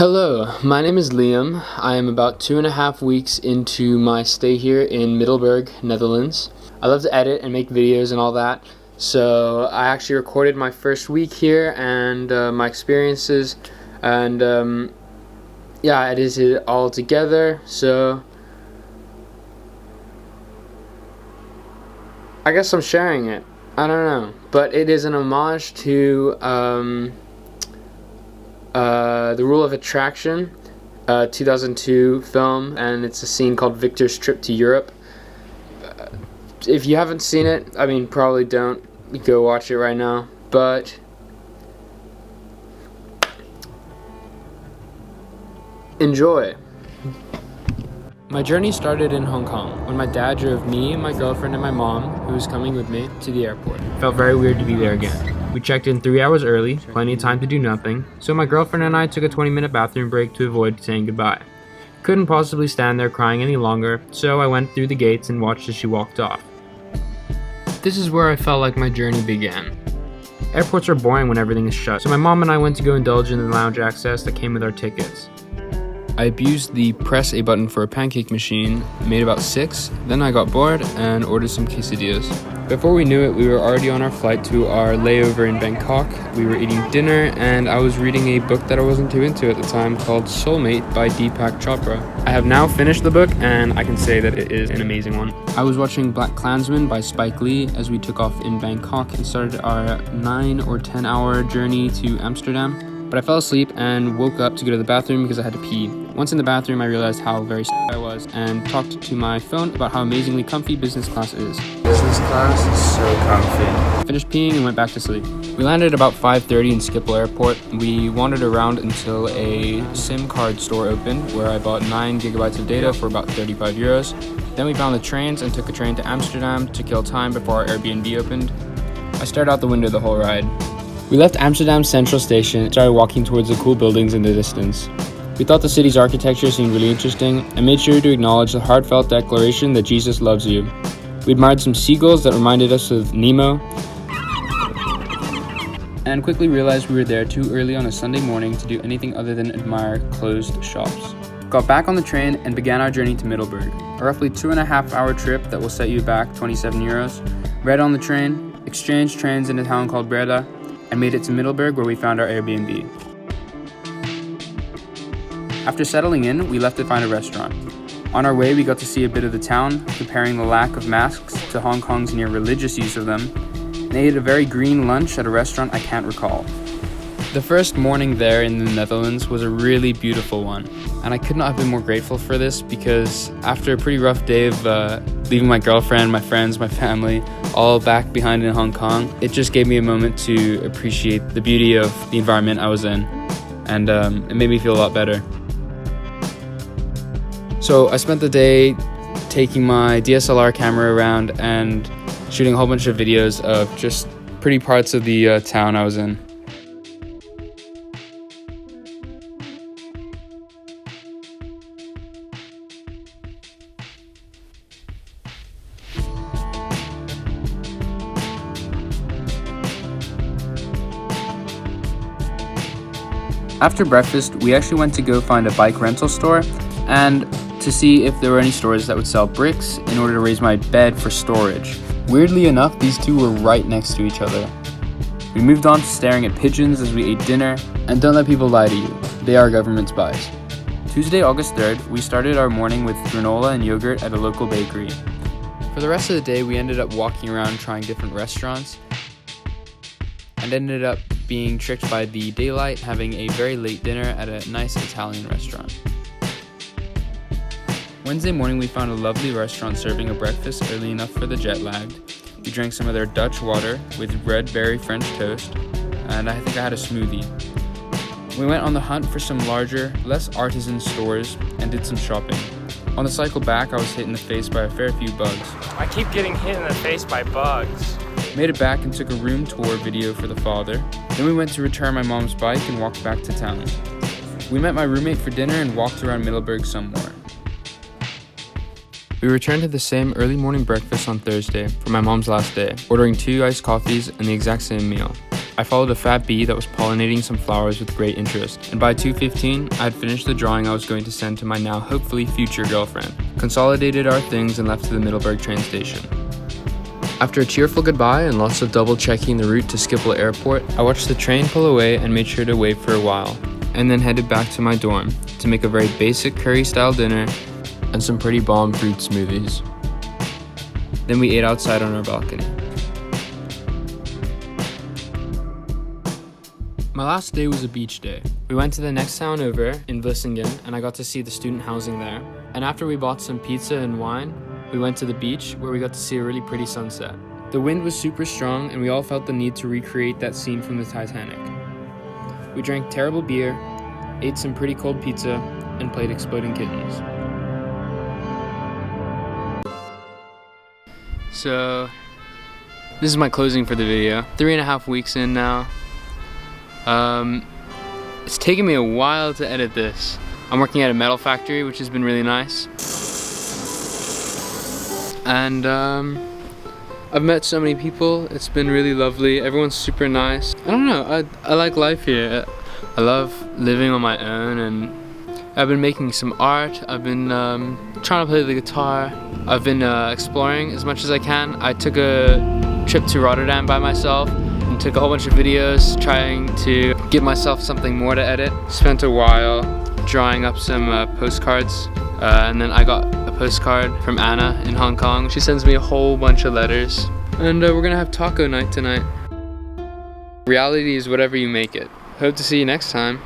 Hello, my name is Liam. I am about 2.5 weeks into my stay here in Middelburg, Netherlands. I love to edit and make videos and all that, so I actually recorded my first week here and my experiences, and I edited it all together, so I guess I'm sharing it. I don't know, but it is an homage to The Rule of Attraction, 2002 film, and it's a scene called Victor's Trip to Europe. If you haven't seen it, I mean, probably don't go watch it right now, but enjoy. My journey started in Hong Kong when my dad drove me, my girlfriend, and my mom, who was coming with me, to the airport. It felt very weird to be there again. We checked in 3 hours early, plenty of time to do nothing, so my girlfriend and I took a 20-minute bathroom break to avoid saying goodbye. Couldn't possibly stand there crying any longer, so I went through the gates and watched as she walked off. This is where I felt like my journey began. Airports are boring when everything is shut, so my mom and I went to go indulge in the lounge access that came with our tickets. I abused the press A button for a pancake machine, made about 6, then I got bored and ordered some quesadillas. Before we knew it, we were already on our flight to our layover in Bangkok. We were eating dinner and I was reading a book that I wasn't too into at the time called Soulmate by Deepak Chopra. I have now finished the book and I can say that it is an amazing one. I was watching Black Klansman by Spike Lee as we took off in Bangkok and started our 9 or 10 hour journey to Amsterdam. But I fell asleep and woke up to go to the bathroom because I had to pee. Once in the bathroom, I realized how very sick I was and talked to my phone about how amazingly comfy business class is. Business class is so comfy. Finished peeing and went back to sleep. We landed at about 5:30 in Schiphol Airport. We wandered around until a SIM card store opened where I bought 9 gigabytes of data for about 35 euros. Then we found the trains and took a train to Amsterdam to kill time before our Airbnb opened. I stared out the window the whole ride. We left Amsterdam Central Station and started walking towards the cool buildings in the distance. We thought the city's architecture seemed really interesting and made sure to acknowledge the heartfelt declaration that Jesus loves you. We admired some seagulls that reminded us of Nemo, and quickly realized we were there too early on a Sunday morning to do anything other than admire closed shops. Got back on the train and began our journey to Middelburg, a roughly 2.5 hour trip that will set you back 27 euros. Read on the train, exchanged trains in a town called Breda, and made it to Middelburg where we found our Airbnb. After settling in, we left to find a restaurant. On our way, we got to see a bit of the town, comparing the lack of masks to Hong Kong's near religious use of them, and ate a very green lunch at a restaurant I can't recall. The first morning there in the Netherlands was a really beautiful one, and I could not have been more grateful for this because after a pretty rough day of leaving my girlfriend, my friends, my family, all back behind in Hong Kong, it just gave me a moment to appreciate the beauty of the environment I was in, and it made me feel a lot better. So I spent the day taking my DSLR camera around and shooting a whole bunch of videos of just pretty parts of the town I was in. After breakfast, we actually went to go find a bike rental store and to see if there were any stores that would sell bricks in order to raise my bed for storage. Weirdly enough, these two were right next to each other. We moved on to staring at pigeons as we ate dinner, and don't let people lie to you, they are government spies. Tuesday, August 3rd, we started our morning with granola and yogurt at a local bakery. For the rest of the day, we ended up walking around trying different restaurants, and ended up being tricked by the daylight, having a very late dinner at a nice Italian restaurant. Wednesday morning, we found a lovely restaurant serving a breakfast early enough for the jet lagged. We drank some of their Dutch water with red berry French toast, and I think I had a smoothie. We went on the hunt for some larger, less artisan stores and did some shopping. On the cycle back, I was hit in the face by a fair few bugs. I keep getting hit in the face by bugs. Made it back and took a room tour video for the father. Then we went to return my mom's bike and walked back to town. We met my roommate for dinner and walked around Middelburg some more. We returned to the same early morning breakfast on Thursday for my mom's last day, ordering 2 iced coffees and the exact same meal. I followed a fat bee that was pollinating some flowers with great interest, and by 2:15, I had finished the drawing I was going to send to my now hopefully future girlfriend, consolidated our things, and left to the Middelburg train station. After a cheerful goodbye and lots of double checking the route to Schiphol Airport, I watched the train pull away and made sure to wait for a while, and then headed back to my dorm to make a very basic curry-style dinner and some pretty bomb fruit smoothies. Then we ate outside on our balcony. My last day was a beach day. We went to the next town over in Vlissingen, and I got to see the student housing there. And after we bought some pizza and wine, we went to the beach where we got to see a really pretty sunset. The wind was super strong, and we all felt the need to recreate that scene from the Titanic. We drank terrible beer, ate some pretty cold pizza, and played Exploding Kittens. So, this is my closing for the video. 3.5 weeks in now. It's taken me a while to edit this. I'm working at a metal factory, which has been really nice. And I've met so many people. It's been really lovely. Everyone's super nice. I don't know, I like life here. I love living on my own, and I've been making some art. I've been trying to play the guitar. I've been exploring as much as I can. I took a trip to Rotterdam by myself and took a whole bunch of videos trying to give myself something more to edit. Spent a while drawing up some postcards, and then I got a postcard from Anna in Hong Kong. She sends me a whole bunch of letters, and we're gonna have taco night tonight. Reality is whatever you make it. Hope to see you next time.